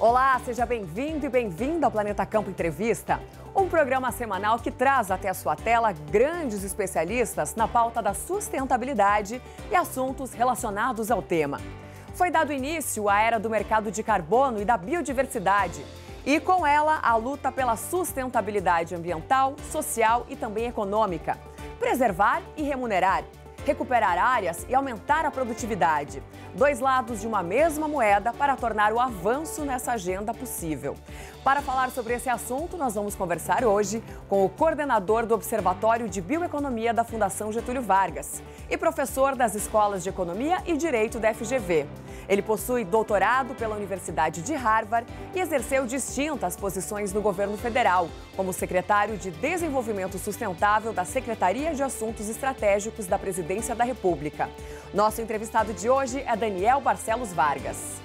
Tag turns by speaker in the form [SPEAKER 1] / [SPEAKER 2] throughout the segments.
[SPEAKER 1] Olá, seja bem-vindo e bem-vinda ao Planeta Campo Entrevista, um programa semanal que traz até a sua tela grandes especialistas na pauta da sustentabilidade e assuntos relacionados ao tema. Foi dado início à era do mercado de carbono e da biodiversidade, e com ela a luta pela sustentabilidade ambiental, social e também econômica. Preservar e remunerar, recuperar áreas e aumentar a produtividade. Dois lados de uma mesma moeda para tornar o avanço nessa agenda possível. Para falar sobre esse assunto, nós vamos conversar hoje com o coordenador do Observatório de Bioeconomia da Fundação Getúlio Vargas e professor das Escolas de Economia e Direito da FGV. Ele possui doutorado pela Universidade de Harvard e exerceu distintas posições no governo federal, como secretário de Desenvolvimento Sustentável da Secretaria de Assuntos Estratégicos da Presidência da República. Nosso entrevistado de hoje é Daniel Barcelos Vargas.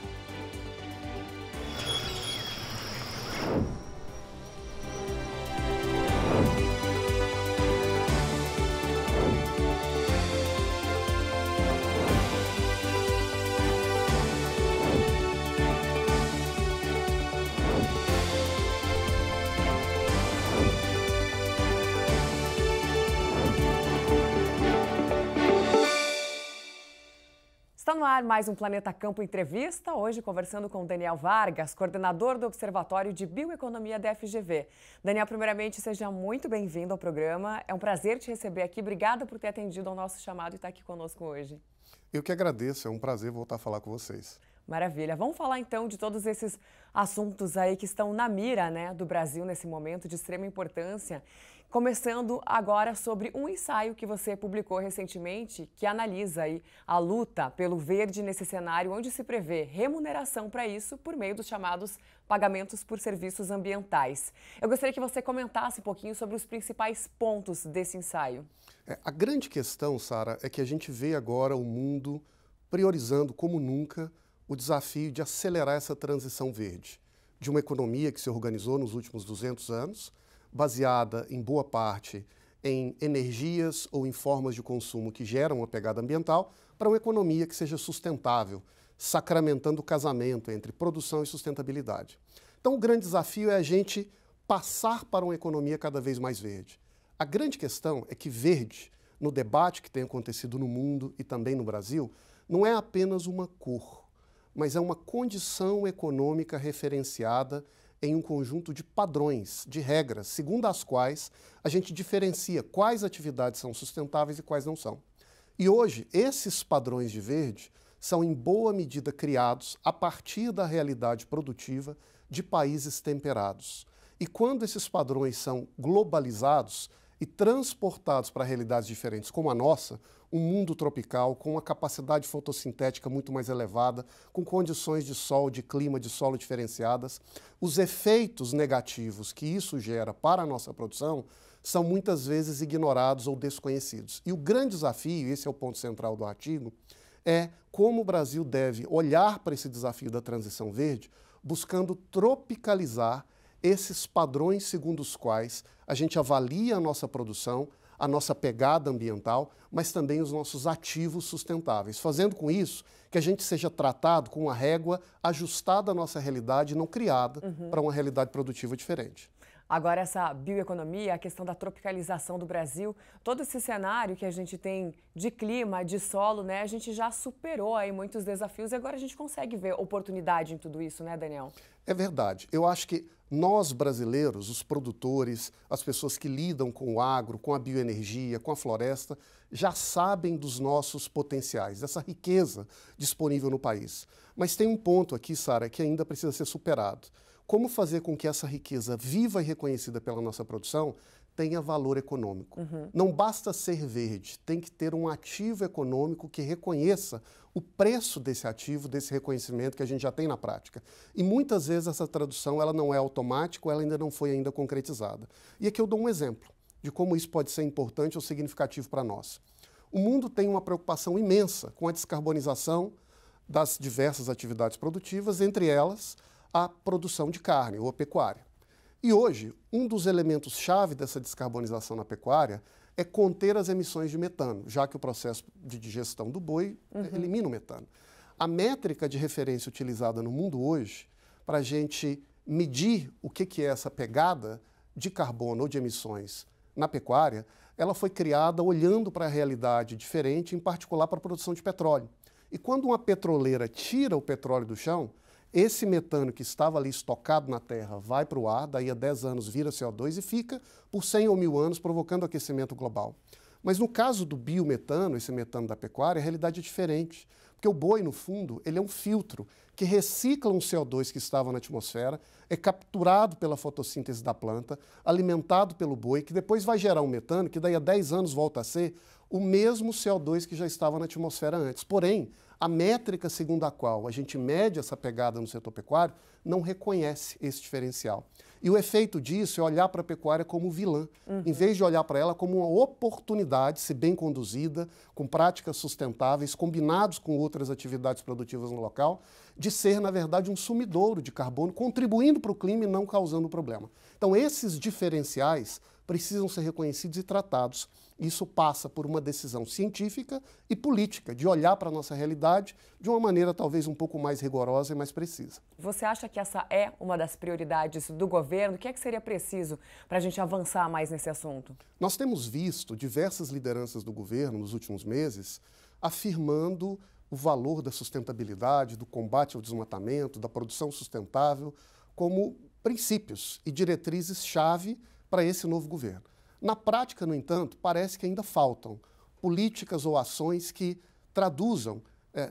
[SPEAKER 1] Está no ar mais um Planeta Campo Entrevista, hoje conversando com Daniel Vargas, coordenador do Observatório de Bioeconomia da FGV. Daniel, primeiramente, seja muito bem-vindo ao programa. É um prazer te receber aqui. Obrigada por ter atendido ao nosso chamado e estar aqui conosco hoje.
[SPEAKER 2] Eu que agradeço, é um prazer voltar a falar com vocês.
[SPEAKER 1] Maravilha. Vamos falar então de todos esses assuntos aí que estão na mira, do Brasil nesse momento de extrema importância. Começando agora sobre um ensaio que você publicou recentemente que analisa aí a luta pelo verde nesse cenário onde se prevê remuneração para isso por meio dos chamados pagamentos por serviços ambientais. Eu gostaria que você comentasse um pouquinho sobre os principais pontos desse ensaio.
[SPEAKER 2] A grande questão, Sara, é que a gente vê agora o mundo priorizando como nunca o desafio de acelerar essa transição verde, de uma economia que se organizou nos últimos 200 anos, baseada em boa parte em energias ou em formas de consumo que geram uma pegada ambiental, para uma economia que seja sustentável, sacramentando o casamento entre produção e sustentabilidade. Então o grande desafio é a gente passar para uma economia cada vez mais verde. A grande questão é que verde, no debate que tem acontecido no mundo e também no Brasil, não é apenas uma cor, mas é uma condição econômica referenciada em um conjunto de padrões, de regras, segundo as quais a gente diferencia quais atividades são sustentáveis e quais não são. E hoje, esses padrões de verde são em boa medida criados a partir da realidade produtiva de países temperados. E quando esses padrões são globalizados e transportados para realidades diferentes como a nossa, um mundo tropical com uma capacidade fotossintética muito mais elevada, com condições de sol, de clima, de solo diferenciadas, os efeitos negativos que isso gera para a nossa produção são muitas vezes ignorados ou desconhecidos. E o grande desafio, esse é o ponto central do artigo, é como o Brasil deve olhar para esse desafio da transição verde, buscando tropicalizar esses padrões segundo os quais a gente avalia a nossa produção, a nossa pegada ambiental, mas também os nossos ativos sustentáveis, fazendo com isso que a gente seja tratado com uma régua ajustada à nossa realidade, não criada para uma realidade produtiva diferente.
[SPEAKER 1] Agora, essa bioeconomia, a questão da tropicalização do Brasil, todo esse cenário que a gente tem de clima, de solo, a gente já superou aí muitos desafios e agora a gente consegue ver oportunidade em tudo isso, Daniel?
[SPEAKER 2] É verdade. Eu acho que nós brasileiros, os produtores, as pessoas que lidam com o agro, com a bioenergia, com a floresta, já sabem dos nossos potenciais, dessa riqueza disponível no país. Mas tem um ponto aqui, Sara, que ainda precisa ser superado. Como fazer com que essa riqueza viva e reconhecida pela nossa produção tenha valor econômico? Não basta ser verde, tem que ter um ativo econômico que reconheça o preço desse ativo, desse reconhecimento que a gente já tem na prática. E muitas vezes essa tradução ela não é automática, ela ainda não foi concretizada. E aqui eu dou um exemplo de como isso pode ser importante ou significativo para nós. O mundo tem uma preocupação imensa com a descarbonização das diversas atividades produtivas, entre elas a produção de carne ou a pecuária. E hoje, um dos elementos-chave dessa descarbonização na pecuária é conter as emissões de metano, já que o processo de digestão do boi elimina o metano. A métrica de referência utilizada no mundo hoje para a gente medir o que é essa pegada de carbono ou de emissões na pecuária, ela foi criada olhando para a realidade diferente, em particular para a produção de petróleo. E quando uma petroleira tira o petróleo do chão, esse metano que estava ali estocado na terra vai para o ar, daí a 10 anos vira CO2 e fica por 100 ou 1000 anos provocando aquecimento global. Mas no caso do biometano, esse metano da pecuária, a realidade é diferente. Porque o boi, no fundo, ele é um filtro que recicla um CO2 que estava na atmosfera, é capturado pela fotossíntese da planta, alimentado pelo boi, que depois vai gerar um metano, que daí a 10 anos volta a ser o mesmo CO2 que já estava na atmosfera antes. Porém, a métrica segundo a qual a gente mede essa pegada no setor pecuário não reconhece esse diferencial. E o efeito disso é olhar para a pecuária como vilã, em vez de olhar para ela como uma oportunidade, se bem conduzida, com práticas sustentáveis, combinados com outras atividades produtivas no local, de ser, na verdade, um sumidouro de carbono, contribuindo para o clima e não causando problema. Então, esses diferenciais precisam ser reconhecidos e tratados. Isso passa por uma decisão científica e política, de olhar para a nossa realidade de uma maneira talvez um pouco mais rigorosa e mais precisa.
[SPEAKER 1] Você acha que essa é uma das prioridades do governo? O que é que seria preciso para a gente avançar mais nesse assunto?
[SPEAKER 2] Nós temos visto diversas lideranças do governo nos últimos meses afirmando o valor da sustentabilidade, do combate ao desmatamento, da produção sustentável, como princípios e diretrizes-chave para esse novo governo. Na prática, no entanto, parece que ainda faltam políticas ou ações que traduzam,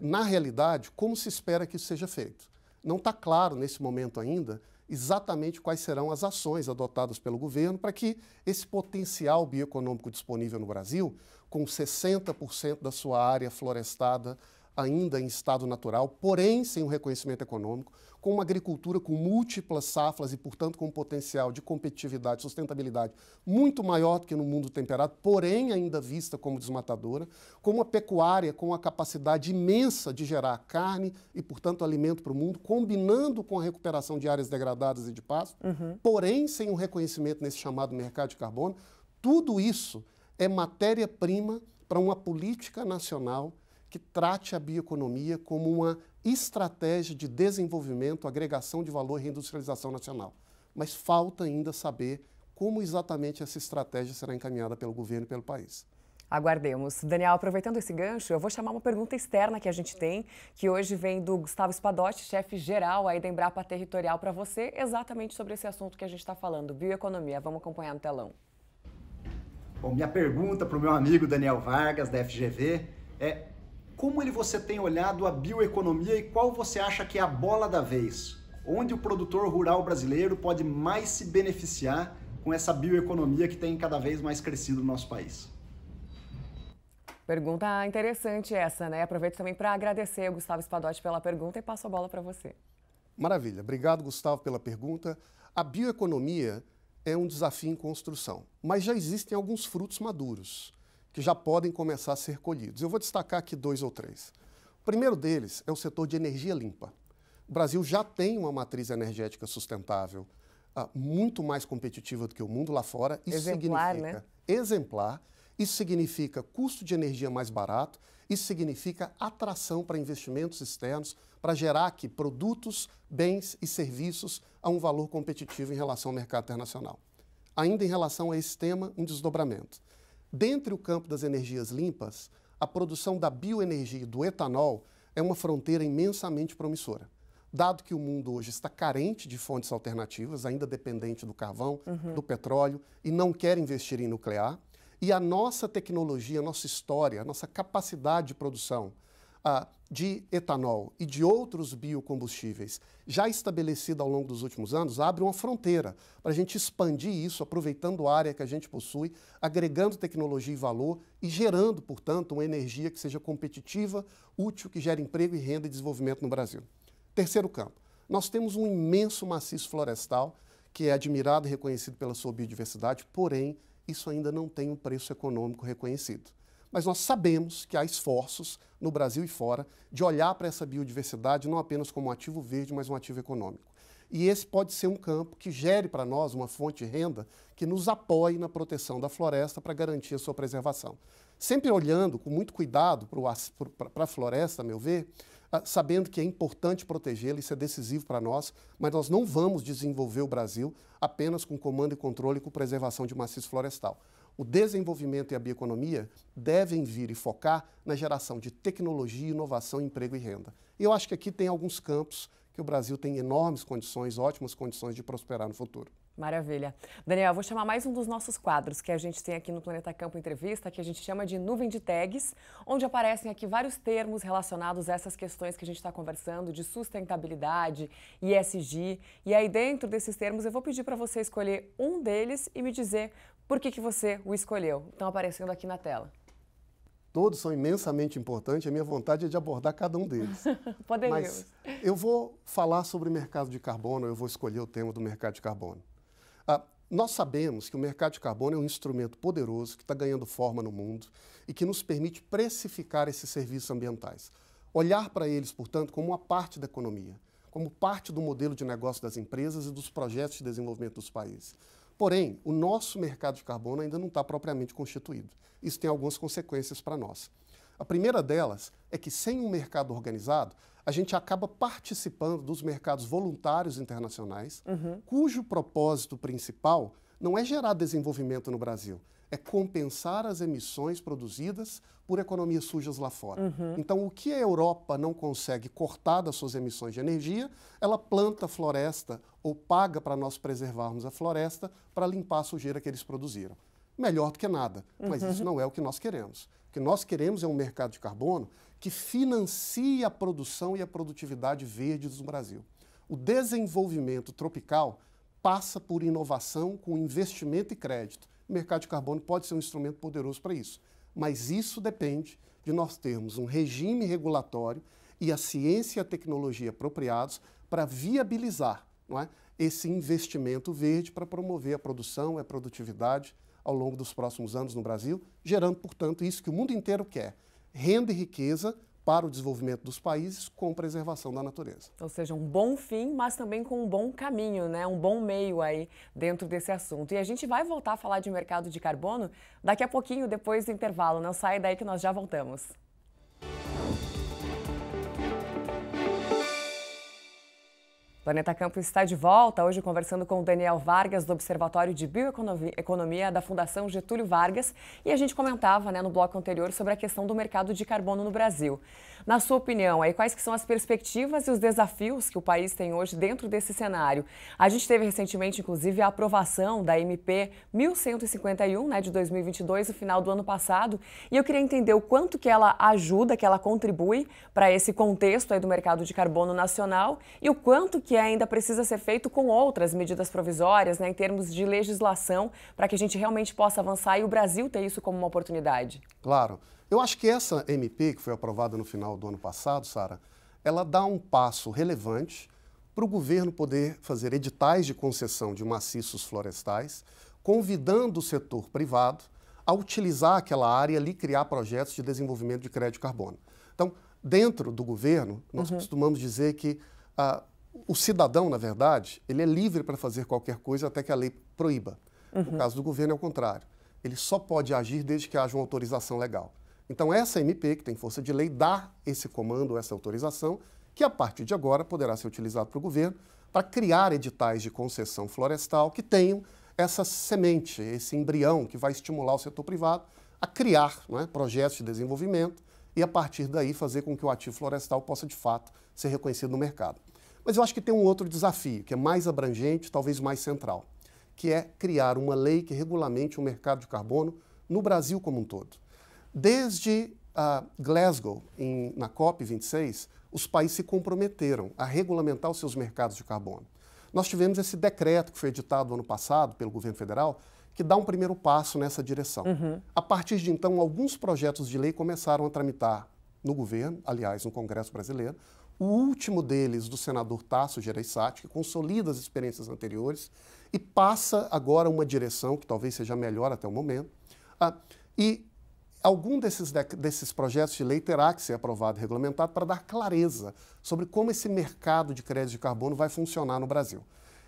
[SPEAKER 2] na realidade, como se espera que isso seja feito. Não está claro, nesse momento ainda, exatamente quais serão as ações adotadas pelo governo para que esse potencial bioeconômico disponível no Brasil, com 60% da sua área florestada ainda em estado natural, porém sem um reconhecimento econômico, com uma agricultura com múltiplas safras e, portanto, com um potencial de competitividade, sustentabilidade muito maior do que no mundo temperado, porém ainda vista como desmatadora, com uma pecuária com a capacidade imensa de gerar carne e, portanto, alimento para o mundo, combinando com a recuperação de áreas degradadas e de pasto, porém sem um reconhecimento nesse chamado mercado de carbono. Tudo isso é matéria-prima para uma política nacional que trate a bioeconomia como uma estratégia de desenvolvimento, agregação de valor e reindustrialização nacional. Mas falta ainda saber como exatamente essa estratégia será encaminhada pelo governo e pelo país.
[SPEAKER 1] Aguardemos. Daniel, aproveitando esse gancho, eu vou chamar uma pergunta externa que a gente tem, que hoje vem do Gustavo Espadotti, chefe geral aí da Embrapa Territorial, para você, exatamente sobre esse assunto que a gente está falando, bioeconomia. Vamos acompanhar no telão.
[SPEAKER 3] Bom, minha pergunta para o meu amigo Daniel Vargas, da FGV, é: como você tem olhado a bioeconomia e qual você acha que é a bola da vez? Onde o produtor rural brasileiro pode mais se beneficiar com essa bioeconomia que tem cada vez mais crescido no nosso país?
[SPEAKER 1] Pergunta interessante essa, né? Aproveito também para agradecer ao Gustavo Espadotti pela pergunta e passo a bola para você.
[SPEAKER 2] Maravilha. Obrigado, Gustavo, pela pergunta. A bioeconomia é um desafio em construção, mas já existem alguns frutos maduros que já podem começar a ser colhidos. Eu vou destacar aqui 2 ou 3. O primeiro deles é o setor de energia limpa. O Brasil já tem uma matriz energética sustentável muito mais competitiva do que o mundo lá fora. Isso
[SPEAKER 1] exemplar,
[SPEAKER 2] significa
[SPEAKER 1] né?
[SPEAKER 2] Exemplar. Isso significa custo de energia mais barato. Isso significa atração para investimentos externos, para gerar aqui produtos, bens e serviços a um valor competitivo em relação ao mercado internacional. Ainda em relação a esse tema, um desdobramento. Dentre o campo das energias limpas, a produção da bioenergia e do etanol é uma fronteira imensamente promissora. Dado que o mundo hoje está carente de fontes alternativas, ainda dependente do carvão, do petróleo, e não quer investir em nuclear, e a nossa tecnologia, a nossa história, a nossa capacidade de produção de etanol e de outros biocombustíveis já estabelecida ao longo dos últimos anos, abre uma fronteira para a gente expandir isso, aproveitando a área que a gente possui, agregando tecnologia e valor e gerando, portanto, uma energia que seja competitiva, útil, que gere emprego e renda e desenvolvimento no Brasil. Terceiro campo, nós temos um imenso maciço florestal que é admirado e reconhecido pela sua biodiversidade, porém, isso ainda não tem um preço econômico reconhecido. Mas nós sabemos que há esforços no Brasil e fora de olhar para essa biodiversidade não apenas como um ativo verde, mas um ativo econômico. E esse pode ser um campo que gere para nós uma fonte de renda que nos apoie na proteção da floresta para garantir a sua preservação. Sempre olhando com muito cuidado para a floresta, a meu ver, sabendo que é importante protegê-lo, isso é decisivo para nós, mas nós não vamos desenvolver o Brasil apenas com comando e controle e com preservação de maciço florestal. O desenvolvimento e a bioeconomia devem vir e focar na geração de tecnologia, inovação, emprego e renda. E eu acho que aqui tem alguns campos que o Brasil tem enormes condições, ótimas condições de prosperar no futuro.
[SPEAKER 1] Maravilha. Daniel, eu vou chamar mais um dos nossos quadros que a gente tem aqui no Planeta Campo Entrevista, que a gente chama de nuvem de tags, onde aparecem aqui vários termos relacionados a essas questões que a gente está conversando, de sustentabilidade, ESG. E aí, dentro desses termos, eu vou pedir para você escolher um deles e me dizer por que você o escolheu. Estão aparecendo aqui na tela.
[SPEAKER 2] Todos são imensamente importantes, a minha vontade é de abordar cada um deles.
[SPEAKER 1] Poderíamos.
[SPEAKER 2] Mas eu vou falar sobre mercado de carbono, eu vou escolher o tema do mercado de carbono. Nós sabemos que o mercado de carbono é um instrumento poderoso que está ganhando forma no mundo e que nos permite precificar esses serviços ambientais. Olhar para eles, portanto, como uma parte da economia, como parte do modelo de negócio das empresas e dos projetos de desenvolvimento dos países. Porém, o nosso mercado de carbono ainda não está propriamente constituído. Isso tem algumas consequências para nós. A primeira delas é que, sem um mercado organizado, a gente acaba participando dos mercados voluntários internacionais, cujo propósito principal não é gerar desenvolvimento no Brasil, é compensar as emissões produzidas por economias sujas lá fora. Então, o que a Europa não consegue cortar das suas emissões de energia, ela planta floresta ou paga para nós preservarmos a floresta para limpar a sujeira que eles produziram. Melhor do que nada, mas isso não é o que nós queremos. O que nós queremos é um mercado de carbono que financie a produção e a produtividade verdes no Brasil. O desenvolvimento tropical passa por inovação com investimento e crédito. O mercado de carbono pode ser um instrumento poderoso para isso, mas isso depende de nós termos um regime regulatório e a ciência e a tecnologia apropriados para viabilizar, não é, esse investimento verde para promover a produção e a produtividade ao longo dos próximos anos no Brasil, gerando, portanto, isso que o mundo inteiro quer, renda e riqueza para o desenvolvimento dos países com preservação da natureza.
[SPEAKER 1] Ou seja, um bom fim, mas também com um bom caminho, né? Um bom meio aí dentro desse assunto. E a gente vai voltar a falar de mercado de carbono daqui a pouquinho, depois do intervalo. Não sai daí que nós já voltamos. Planeta Campo está de volta, hoje conversando com o Daniel Vargas, do Observatório de Bioeconomia da Fundação Getúlio Vargas. E a gente comentava, né, no bloco anterior sobre a questão do mercado de carbono no Brasil. Na sua opinião, aí, quais que são as perspectivas e os desafios que o país tem hoje dentro desse cenário? A gente teve recentemente, inclusive, a aprovação da MP 1151, né, de 2022, no final do ano passado. E eu queria entender o quanto que ela ajuda, que ela contribui para esse contexto aí do mercado de carbono nacional e o quanto que ainda precisa ser feito com outras medidas provisórias, né, em termos de legislação, para que a gente realmente possa avançar e o Brasil ter isso como uma oportunidade.
[SPEAKER 2] Claro. Eu acho que essa MP, que foi aprovada no final do ano passado, Sara, ela dá um passo relevante para o governo poder fazer editais de concessão de maciços florestais, convidando o setor privado a utilizar aquela área e ali criar projetos de desenvolvimento de crédito de carbono. Então, dentro do governo, nós costumamos dizer que o cidadão, na verdade, ele é livre para fazer qualquer coisa até que a lei proíba. No caso do governo é o contrário. Ele só pode agir desde que haja uma autorização legal. Então essa MP, que tem força de lei, dá esse comando, essa autorização, que a partir de agora poderá ser utilizado pelo governo para criar editais de concessão florestal que tenham essa semente, esse embrião que vai estimular o setor privado a criar, não é, projetos de desenvolvimento e a partir daí fazer com que o ativo florestal possa de fato ser reconhecido no mercado. Mas eu acho que tem um outro desafio, que é mais abrangente, talvez mais central, que é criar uma lei que regulamente o mercado de carbono no Brasil como um todo. Desde Glasgow, na COP26, os países se comprometeram a regulamentar os seus mercados de carbono. Nós tivemos esse decreto que foi editado ano passado pelo governo federal, que dá um primeiro passo nessa direção. A partir de então, alguns projetos de lei começaram a tramitar no governo, aliás, no Congresso brasileiro. O último deles, do senador Tasso Gereissati, que consolida as experiências anteriores e passa agora uma direção que talvez seja melhor até o momento. E algum desses projetos de lei terá que ser aprovado e regulamentado para dar clareza sobre como esse mercado de crédito de carbono vai funcionar no Brasil.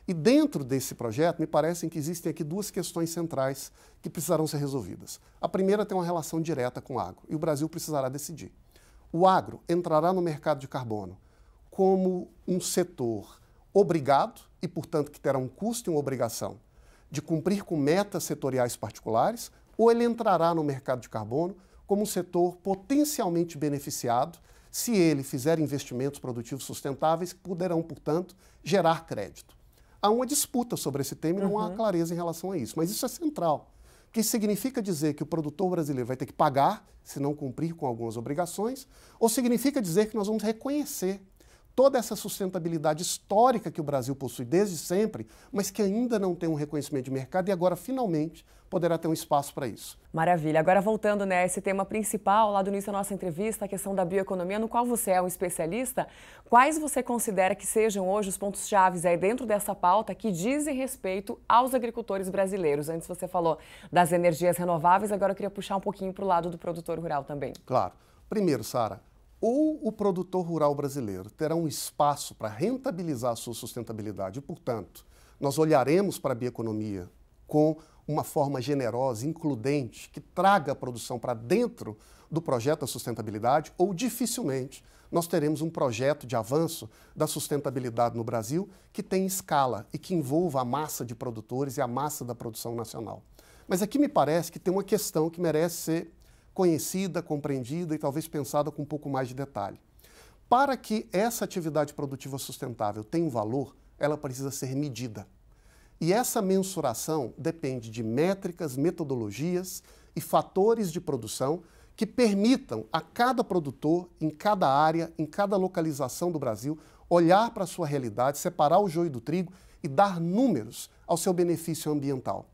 [SPEAKER 2] E dentro desse projeto, me parece que existem aqui duas questões centrais que precisarão ser resolvidas. A primeira tem uma relação direta com o agro, e o Brasil precisará decidir. O agro entrará no mercado de carbono como um setor obrigado e, portanto, que terá um custo e uma obrigação de cumprir com metas setoriais particulares, ou ele entrará no mercado de carbono como um setor potencialmente beneficiado se ele fizer investimentos produtivos sustentáveis que poderão, portanto, gerar crédito. Há uma disputa sobre esse tema e não há clareza em relação a isso, mas isso é central, que significa dizer que o produtor brasileiro vai ter que pagar se não cumprir com algumas obrigações, ou significa dizer que nós vamos reconhecer toda essa sustentabilidade histórica que o Brasil possui desde sempre, mas que ainda não tem um reconhecimento de mercado e agora, finalmente, poderá ter um espaço para isso.
[SPEAKER 1] Maravilha. Agora, voltando, né, a esse tema principal, lá do início da nossa entrevista, a questão da bioeconomia, no qual você é um especialista, quais você considera que sejam hoje os pontos-chave aí dentro dessa pauta que dizem respeito aos agricultores brasileiros? Antes você falou das energias renováveis, agora eu queria puxar um pouquinho para o lado do produtor rural também.
[SPEAKER 2] Claro. Primeiro, Sara, ou o produtor rural brasileiro terá um espaço para rentabilizar a sua sustentabilidade e, portanto, nós olharemos para a bioeconomia com uma forma generosa, includente, que traga a produção para dentro do projeto da sustentabilidade, ou dificilmente nós teremos um projeto de avanço da sustentabilidade no Brasil que tenha escala e que envolva a massa de produtores e a massa da produção nacional. Mas aqui me parece que tem uma questão que merece ser conhecida, compreendida e talvez pensada com um pouco mais de detalhe. Para que essa atividade produtiva sustentável tenha um valor, ela precisa ser medida. E essa mensuração depende de métricas, metodologias e fatores de produção que permitam a cada produtor, em cada área, em cada localização do Brasil, olhar para a sua realidade, separar o joio do trigo e dar números ao seu benefício ambiental.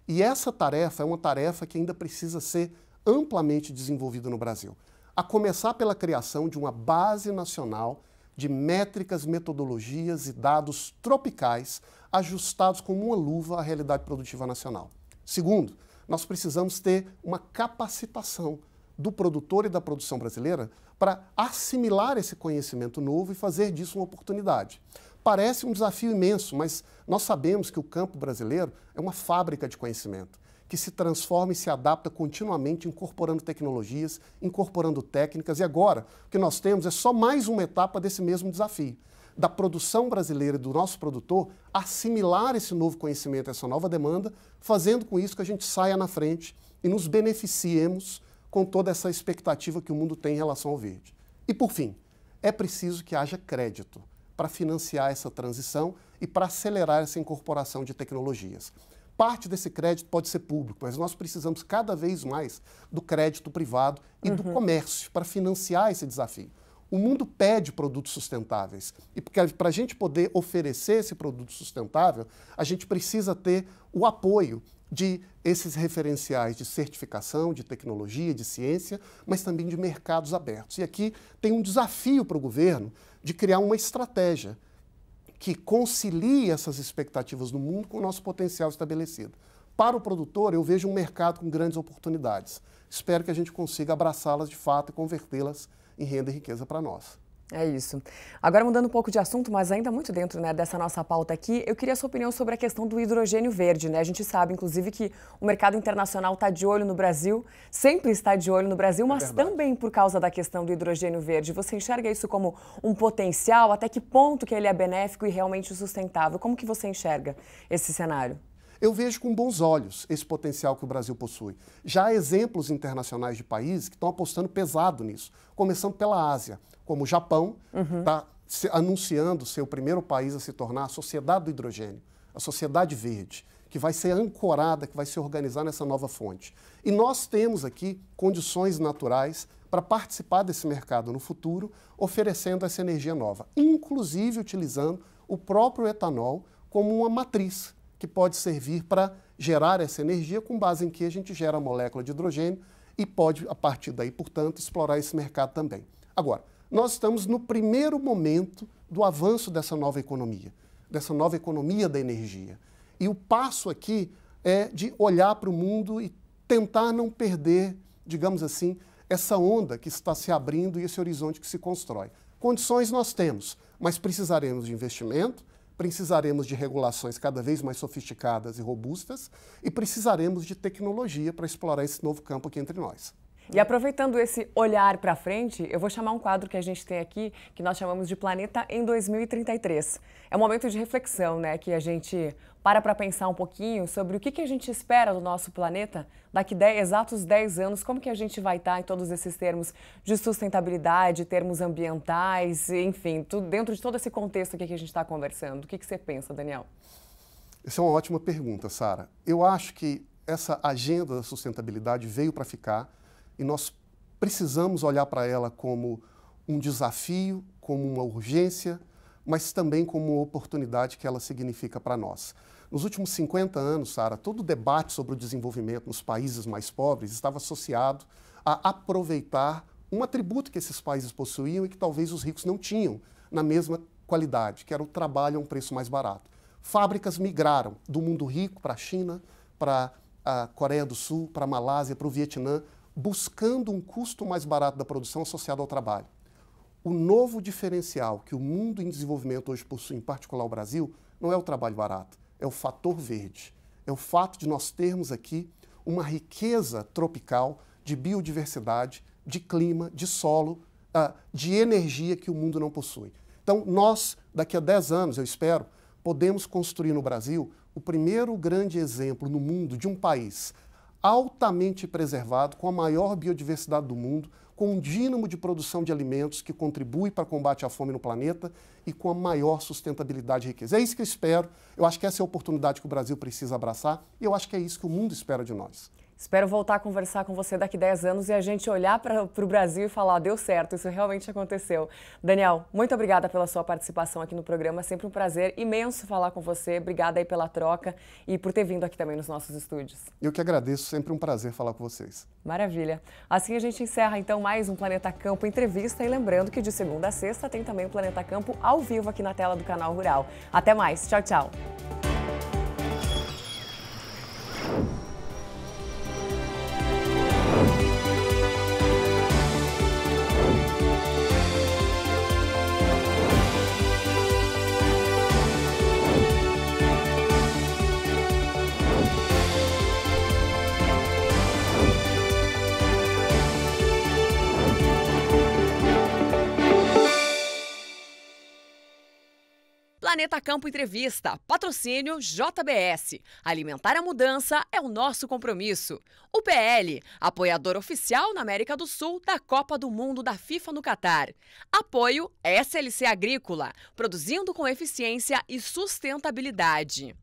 [SPEAKER 2] E essa tarefa é uma tarefa que ainda precisa ser amplamente desenvolvida no Brasil, a começar pela criação de uma base nacional de métricas, metodologias e dados tropicais ajustados como uma luva à realidade produtiva nacional. Segundo, nós precisamos ter uma capacitação do produtor e da produção brasileira para assimilar esse conhecimento novo e fazer disso uma oportunidade. Parece um desafio imenso, mas nós sabemos que o campo brasileiro é uma fábrica de conhecimento, que se transforma e se adapta continuamente, incorporando tecnologias, incorporando técnicas. E agora, o que nós temos é só mais uma etapa desse mesmo desafio, da produção brasileira e do nosso produtor assimilar esse novo conhecimento, essa nova demanda, fazendo com isso que a gente saia na frente e nos beneficiemos com toda essa expectativa que o mundo tem em relação ao verde. E, por fim, é preciso que haja crédito para financiar essa transição e para acelerar essa incorporação de tecnologias. Parte desse crédito pode ser público, mas nós precisamos cada vez mais do crédito privado e do comércio para financiar esse desafio. O mundo pede produtos sustentáveis e para a gente poder oferecer esse produto sustentável, a gente precisa ter o apoio de esses referenciais de certificação, de tecnologia, de ciência, mas também de mercados abertos. E aqui tem um desafio para o governo de criar uma estratégia que concilie essas expectativas no mundo com o nosso potencial estabelecido. Para o produtor, eu vejo um mercado com grandes oportunidades. Espero que a gente consiga abraçá-las de fato e convertê-las em renda e riqueza para nós.
[SPEAKER 1] É isso. Agora, mudando um pouco de assunto, mas ainda muito dentro, né, dessa nossa pauta aqui, eu queria a sua opinião sobre a questão do hidrogênio verde, né? A gente sabe, inclusive, que o mercado internacional está de olho no Brasil, sempre está de olho no Brasil, mas também por causa da questão do hidrogênio verde. Você enxerga isso como um potencial? Até que ponto que ele é benéfico e realmente sustentável? Como que você enxerga esse cenário?
[SPEAKER 2] Eu vejo com bons olhos esse potencial que o Brasil possui. Já há exemplos internacionais de países que estão apostando pesado nisso, começando pela Ásia, como o Japão está anunciando ser o primeiro país a se tornar a sociedade do hidrogênio, a sociedade verde, que vai ser ancorada, que vai se organizar nessa nova fonte. E nós temos aqui condições naturais para participar desse mercado no futuro, oferecendo essa energia nova, inclusive utilizando o próprio etanol como uma matriz que pode servir para gerar essa energia, com base em que a gente gera a molécula de hidrogênio e pode, a partir daí, portanto, explorar esse mercado também. Agora, nós estamos no primeiro momento do avanço dessa nova economia da energia. E o passo aqui é de olhar para o mundo e tentar não perder, digamos assim, essa onda que está se abrindo e esse horizonte que se constrói. Condições nós temos, mas precisaremos de investimento, precisaremos de regulações cada vez mais sofisticadas e robustas e precisaremos de tecnologia para explorar esse novo campo aqui entre nós.
[SPEAKER 1] E aproveitando esse olhar para frente, eu vou chamar um quadro que a gente tem aqui, que nós chamamos de Planeta em 2033. É um momento de reflexão, né, que a gente para pensar um pouquinho sobre o que a gente espera do nosso planeta daqui exatos 10 anos, como que a gente vai estar em todos esses termos de sustentabilidade, termos ambientais, enfim, dentro de todo esse contexto aqui que a gente está conversando. O que você pensa, Daniel?
[SPEAKER 2] Essa é uma ótima pergunta, Sara. Eu acho que essa agenda da sustentabilidade veio para ficar e nós precisamos olhar para ela como um desafio, como uma urgência, mas também como uma oportunidade que ela significa para nós. Nos últimos 50 anos, Sara, todo o debate sobre o desenvolvimento nos países mais pobres estava associado a aproveitar um atributo que esses países possuíam e que talvez os ricos não tinham na mesma qualidade, que era o trabalho a um preço mais barato. Fábricas migraram do mundo rico para a China, para a Coreia do Sul, para a Malásia, para o Vietnã, buscando um custo mais barato da produção associado ao trabalho. O novo diferencial que o mundo em desenvolvimento hoje possui, em particular o Brasil, não é o trabalho barato, é o fator verde. É o fato de nós termos aqui uma riqueza tropical de biodiversidade, de clima, de solo, de energia que o mundo não possui. Então, nós, daqui a 10 anos, eu espero, podemos construir no Brasil o primeiro grande exemplo no mundo de um país altamente preservado, com a maior biodiversidade do mundo, com um dínamo de produção de alimentos que contribui para o combate à fome no planeta e com a maior sustentabilidade e riqueza. É isso que eu espero, eu acho que essa é a oportunidade que o Brasil precisa abraçar e eu acho que é isso que o mundo espera de nós.
[SPEAKER 1] Espero voltar a conversar com você daqui a 10 anos e a gente olhar para o Brasil e falar, deu certo, isso realmente aconteceu. Daniel, muito obrigada pela sua participação aqui no programa, é sempre um prazer imenso falar com você, obrigada aí pela troca e por ter vindo aqui também nos nossos estúdios.
[SPEAKER 2] Eu que agradeço, sempre um prazer falar com vocês.
[SPEAKER 1] Maravilha. Assim a gente encerra então mais um Planeta Campo Entrevista e lembrando que de segunda a sexta tem também o Planeta Campo ao vivo aqui na tela do Canal Rural. Até mais, tchau, tchau. Planeta Campo Entrevista, patrocínio JBS. Alimentar a mudança é o nosso compromisso. O PL, apoiador oficial na América do Sul da Copa do Mundo da FIFA no Catar. Apoio SLC Agrícola, produzindo com eficiência e sustentabilidade.